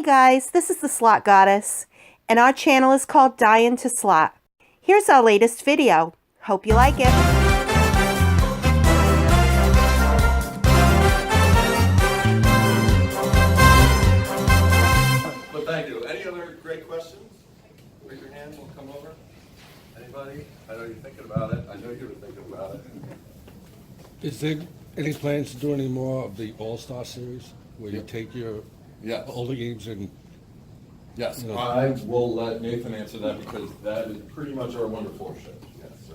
guys, this is the Slot Goddess, and our channel is called Dion to Slot. Here's our latest video. Hope you like it. But thank you. Any other great questions? Raise your hand, we'll come over. Anybody? I know you're thinking about it. I know you were thinking about it. Is there any plans to do any more of the All-Star Series, where you take your older games and... Yes, you know, I will let Nathan answer that because that is pretty much our wonderful show. Yes, so.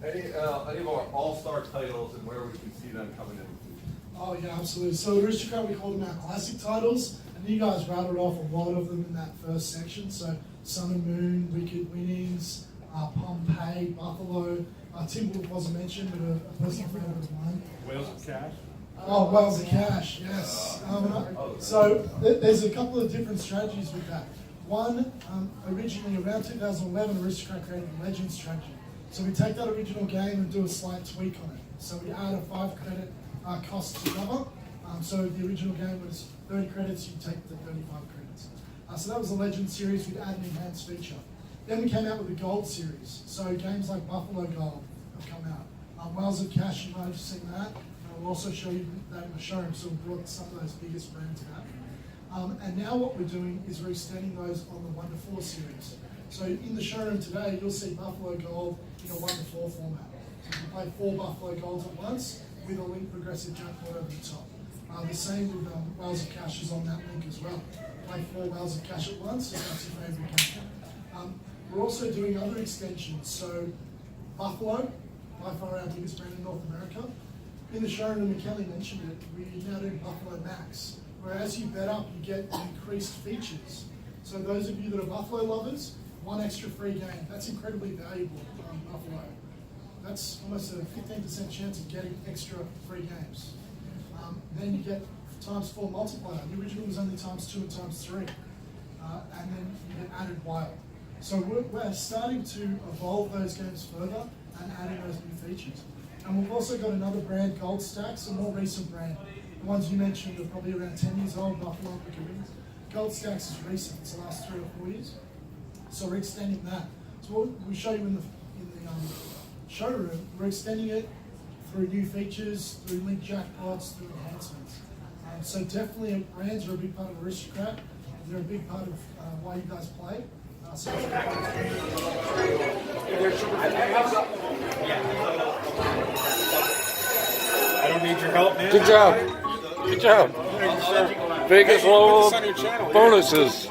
Any of our all-star titles and where we can see them coming in? Oh yeah, absolutely. So Aristocrat, we call them our classic titles, and you guys rattled off a lot of them in that first section. So Sun and Moon, Wicked Winnings, Pompeii, Buffalo. Timberwolf wasn't mentioned, but a personal favorite of mine. Whales of Cash. Oh, Whales of Cash, yes. So there's a couple of different strategies with that. One, originally around 2011, Aristocrat created a Legend strategy. So we take that original game and do a slight tweak on it. So we add a 5 credit cost to cover. So the original game was 30 credits, you take the 35 credits. So that was the Legend series. We'd add an enhanced feature. Then we came out with the Gold series. So games like Buffalo Gold have come out. Whales of Cash, you might have seen that. We'll also show you that in the showroom, so we brought some of those biggest brands out. And now what we're doing is we're extending those on the 1 to 4 series. So in the showroom today, you'll see Buffalo Gold in a 1 to 4 format. So you can play 4 Buffalo Golds at once with a link progressive jump over the top. The same with Whales of Cash is on that link as well. Play 4 Whales of Cash at once, if that's your favorite game. We're also doing other extensions. So Buffalo, by far our biggest brand in North America. In the showroom, and Kelly mentioned it, we're now doing Buffalo Max, where as you bet up, you get increased features. So those of you that are Buffalo lovers, 1 extra free game. That's incredibly valuable on Buffalo. That's almost a 15% chance of getting extra free games. Then you get ×4 multiplier. The original was only ×2 and ×3. And then you get added wild. So we're starting to evolve those games further and adding those new features. And we've also got another brand, Gold Stacks, a more recent brand. The ones you mentioned are probably around 10 years old, Buffalo and Wicked Winnings. Gold Stacks is recent, it's the last 3 or 4 years. So we're extending that. So what we show you in the showroom, we're extending it through new features, through link jackpots, through enhancements. So definitely brands are a big part of Aristocrat. They're a big part of why you guys play. So I don't need your help, man. Good job. Good job. Biggest low bonuses.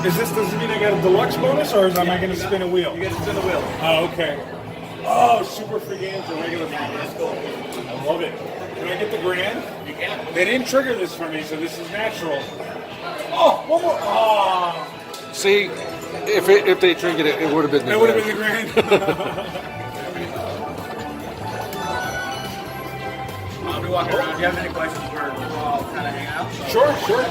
Does it mean I get a deluxe bonus, or am I going to spin a wheel? You get to spin the wheel. Oh, okay. Oh, super free games or regular free games. I love it. Can I get the grand? You can. They didn't trigger this for me, so this is natural. Oh, one more. Oh. See, if they triggered it, it would have been the It would have been the grand. I'll be walking around. Do you have any questions? We're all kind of hanging out. So. Sure.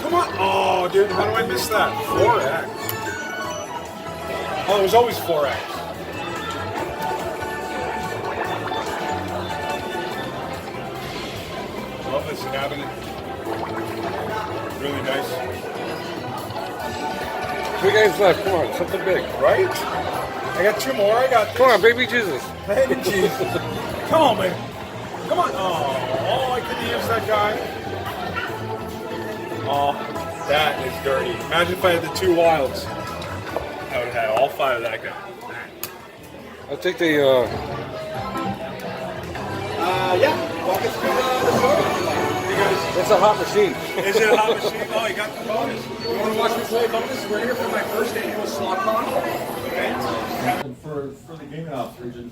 Come on. Oh, dude, how do I miss that? 4X. Oh, it was always 4X. Love this cabinet. Really nice. 3 games left. Come on, something big. Right? I got 2 more. I got this. Come on, baby Jesus. Baby Jesus. Come on, man. Come on. Oh, I couldn't use that guy. Oh, that is dirty. Imagine if I had the 2 wilds. I would have had all 5 of that guy. I think they, Yeah. Walk us through the showroom. You guys, it's a hot machine. is it a hot machine? Oh, you got the bonus. You want to watch me play bonus? We're here for my first annual Slotcon. Okay. And for the gaming ops region,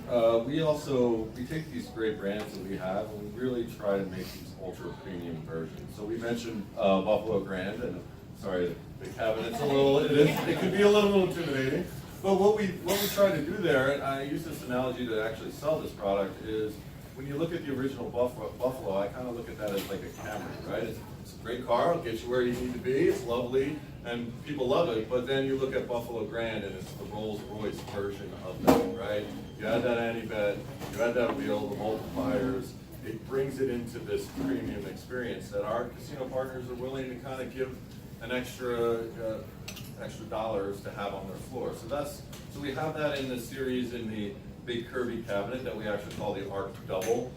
we take these great brands that we have and we really try to make these ultra premium versions. So we mentioned Buffalo Grand, and sorry, the cabinet's it can be a little intimidating. But what we try to do there, and I use this analogy to actually sell this product, is when you look at the original Buffalo, I kind of look at that as like a Camry, right? It's a great car, it'll get you where you need to be, it's lovely, and people love it. But then you look at Buffalo Grand, and it's the Rolls Royce version of that, right? You add that anti-bet, you add that wheel, the multipliers, it brings it into this premium experience that our casino partners are willing to kind of give an extra dollars to have on their floor. So we have that in the series in the big curvy cabinet that we actually call the Arc Double,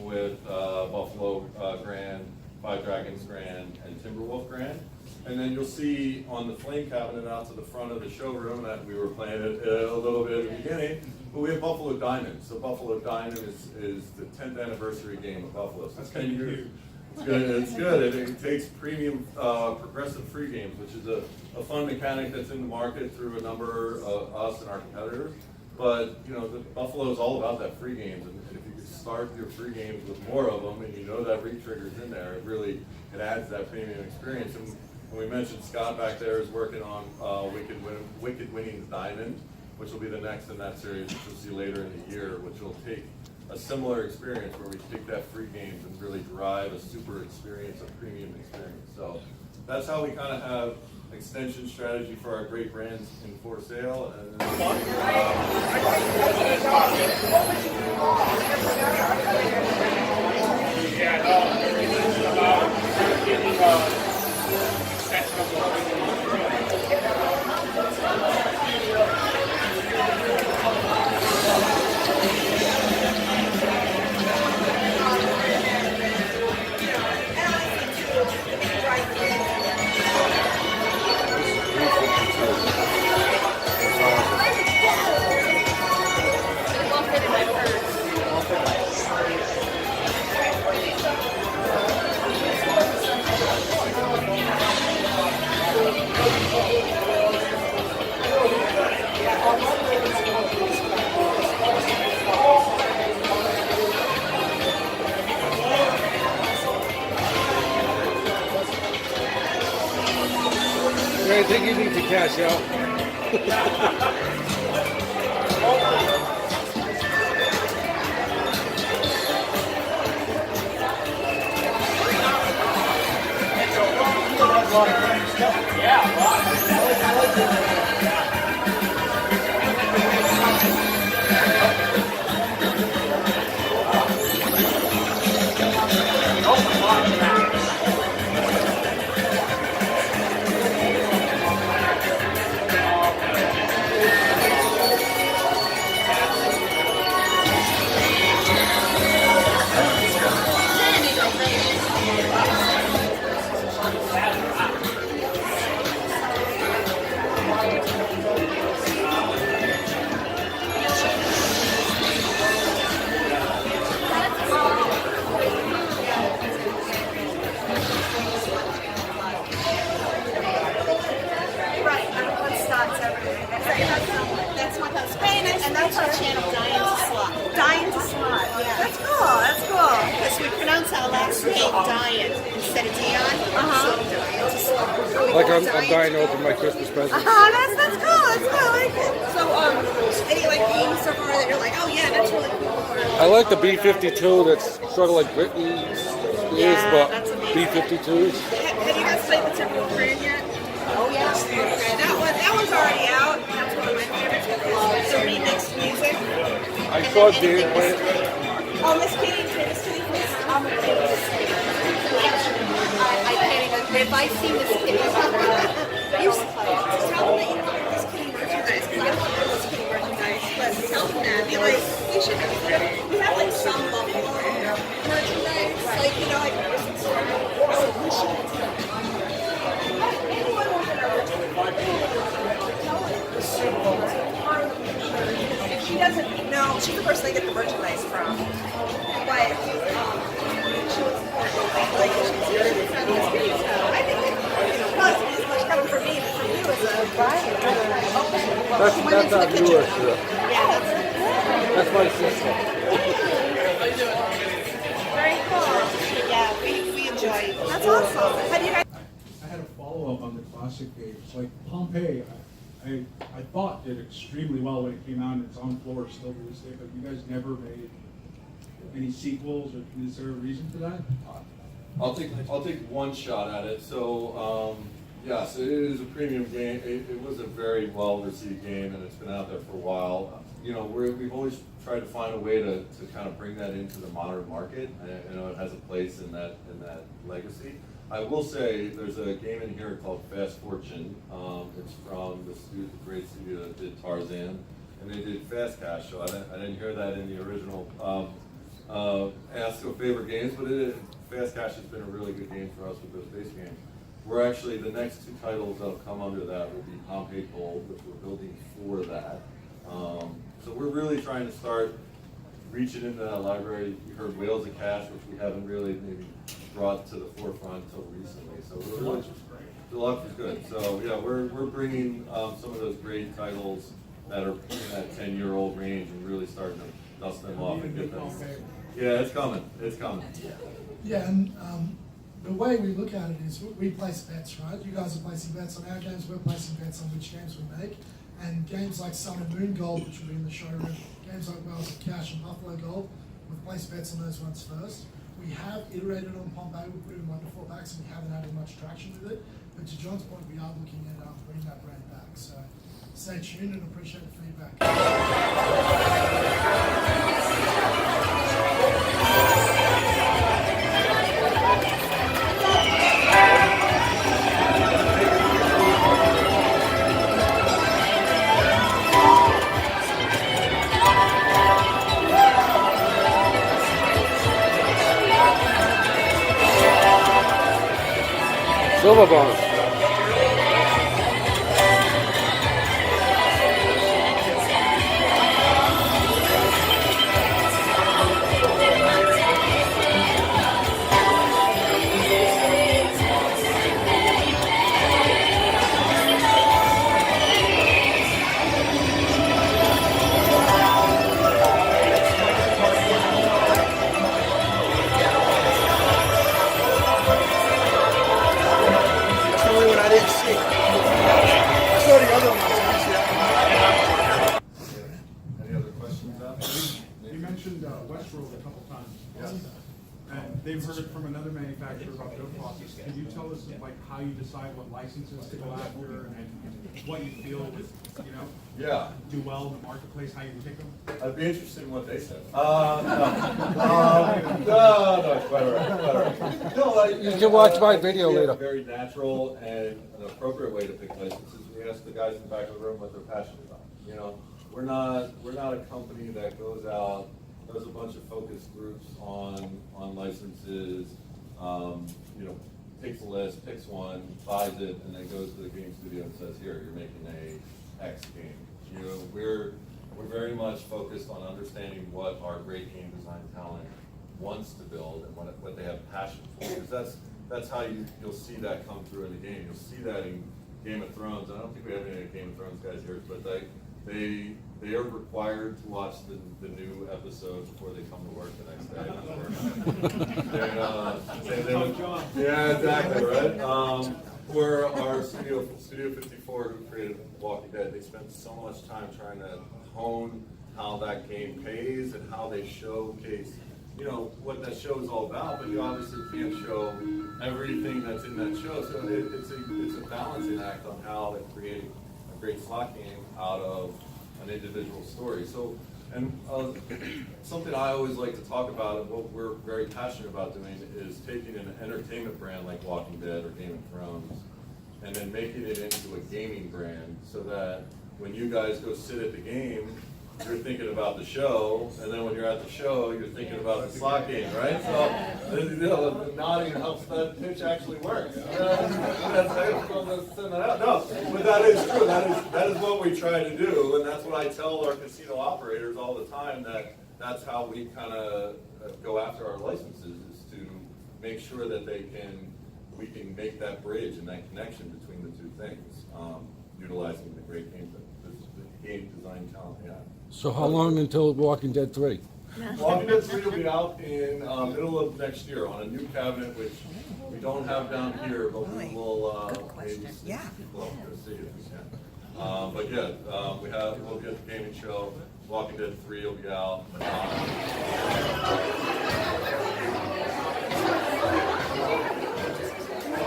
with Buffalo Grand, Five Dragons Grand, and Timberwolf Grand. And then you'll see on the flame cabinet out to the front of the showroom that we were playing it a little bit at the beginning, but we have Buffalo Diamond. So Buffalo Diamond is the 10th anniversary game of Buffalo. So That's kind of years. cute. It's good. It's good. It takes premium progressive free games, which is a fun mechanic that's in the market through a number of us and our competitors. But you know, the Buffalo is all about that free games, and if you could start your free games with more of them, and you know that re-trigger's in there, it adds that premium experience. And we mentioned Scott back there is working on Wicked Winnings Diamond, which will be the next in that series, which you'll see later in the year, which will take a similar experience where we take that free games and really drive a super experience, a premium experience. So that's how we kind of have extension strategy for our great brands in for sale. And I think you need to cash out. That's my husband. And that's our channel, Dion to Slot. Dion to Slot, yeah. That's cool, that's cool. Because we pronounce our last name Dion instead of Dion. So Dion to Slot. Like I'm dying to open my Christmas present. That's cool, that's cool, I like it. So, any like games so far that you're like, oh yeah, that's really cool? I like the B-52 that's sort of like Britney's is, but that's amazing. B-52s. Have you guys played the Typical Brand yet? Oh yeah. Okay, that one's already out. That's one of my favorites. It's a remixed music. I saw Dave play it. Oh, Miss Kitty, Miss Kitty, please. I'm a kid. I can't even. If I see Miss Kitty, you tell them that you want Miss Kitty merchandise, because I don't want Miss Kitty merchandise, but tell them that. Be like, we should have. We have like some Buffalo merchandise, like you know, like we should. She doesn't know. She's the person I get the merchandise from. But she was like she's really friendly. So I think it not as much coming from me, but from you as a buyer. That's not yours, Yeah, that's my sister. very cool. Yeah, we enjoy it. That's awesome. Have you guys? I had a follow-up on the classic games. Like Pompeii, I thought did extremely well when it came out, and it's on floor still to this day, but you guys never made any sequels, or is there a reason for that? I'll take one shot at it. So Yes, it is a premium game. It was a very well-received game, and it's been out there for a while. You know, we've always tried to find a way to kind of bring that into the modern market. You know, it has a place in that legacy. I will say there's a game in here called Fast Fortune. It's from the great studio that did Tarzan, and they did Fast Cash. So I didn't hear that in the original Ask a Favorite games, but Fast Cash has been a really good game for us with those base games. We're actually, the next two titles that'll come under that will be Pompeii Gold, which we're building for that. So we're really trying to start reaching into that library. You heard Whales of Cash, which we haven't really maybe brought to the forefront until recently. So we're really, Deluxe was good. So yeah, we're bringing some of those great titles that are in that 10-year-old range and really starting to dust them off and get them. Yeah, it's coming. It's coming. Yeah, and the way we look at it is we place bets, right? You guys are placing bets on our games, we're placing bets on which games we make. And games like Sun and Moon Gold, which will be in the showroom, games like Whales of Cash and Buffalo Gold, we've placed bets on those ones first. We have iterated on Pompeii, we put it in 1 to 4 packs and we haven't had much traction with it. But to John's point, we are looking at bringing that brand back. So stay tuned and appreciate the feedback. Silver bonus. That's the only one I didn't see. I saw the other ones. I didn't see that one. Any other questions out there? You mentioned Westworld a couple times. Yes. And they've heard from another manufacturer about their process. Can you tell us like how you decide what licenses to go after and what you feel would, you know, Yeah. do well in the marketplace, how you pick them? I'd be interested in what they said. No, quite all right, quite all right. No, You can watch my I think video we have later. a very natural and an appropriate way to pick licenses. We ask the guys in the back of the room what they're passionate about. You know, we're not a company that goes out, does a bunch of focus groups on licenses, you know, takes a list, picks one, buys it, and then goes to the game studio and says, here, you're making a X game. You know, we're very much focused on understanding what our great game design talent wants to build and what they have passion for. Because that's how you'll see that come through in the game. You'll see that in Game of Thrones. I don't think we have any Game of Thrones guys here, but they are required to watch the new episode before they come to work the next day. Yeah, exactly, right? For our Studio 54, who created Walking Dead, they spent so much time trying to hone how that game pays and how they showcase, you know, what that show is all about, but you obviously can't show everything that's in that show. So it's a balancing act on how they create a great slot game out of an individual story. So, and something I always like to talk about and what we're very passionate about doing is taking an entertainment brand like Walking Dead or Game of Thrones and then making it into a gaming brand so that when you guys go sit at the game, you're thinking about the show, and then when you're at the show, you're thinking about the slot game, right? So, you know, the nodding helps that pitch actually work. No, but that is true. That is what we try to do, and that's what I tell our casino operators all the time. That's how we kind of go after our licenses, is to make sure that we can make that bridge and that connection between the two things, utilizing the great game design talent. Yeah. So how long until Walking Dead 3? Walking Dead 3 will be out in middle of next year on a new cabinet, which we don't have down here, but we will maybe send people up to see if we can. But yeah, we'll get the gaming show. Walking Dead 3 will be out.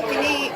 We need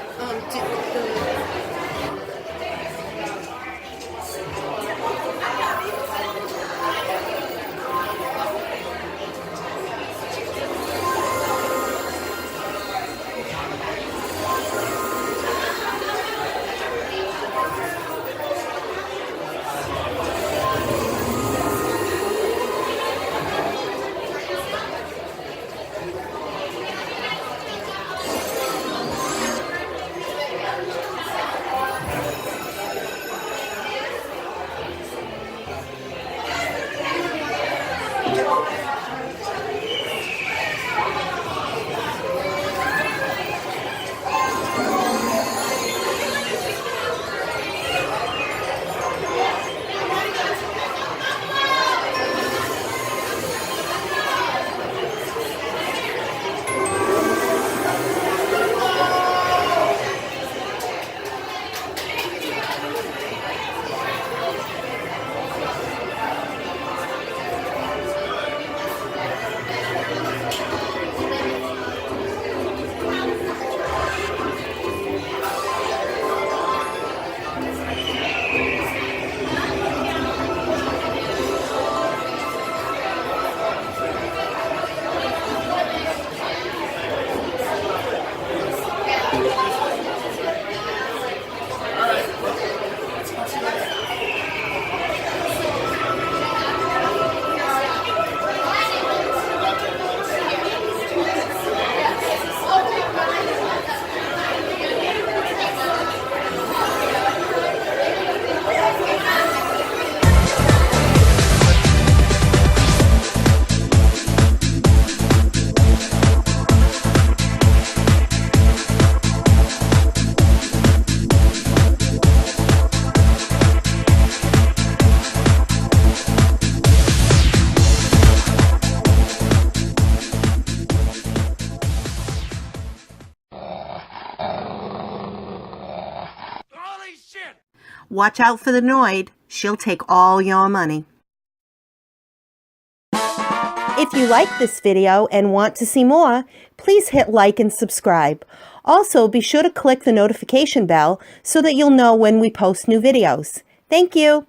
Watch out for the Noid. She'll take all your money. If you like this video and want to see more, please hit like and subscribe. Also, be sure to click the notification bell so that you'll know when we post new videos. Thank you.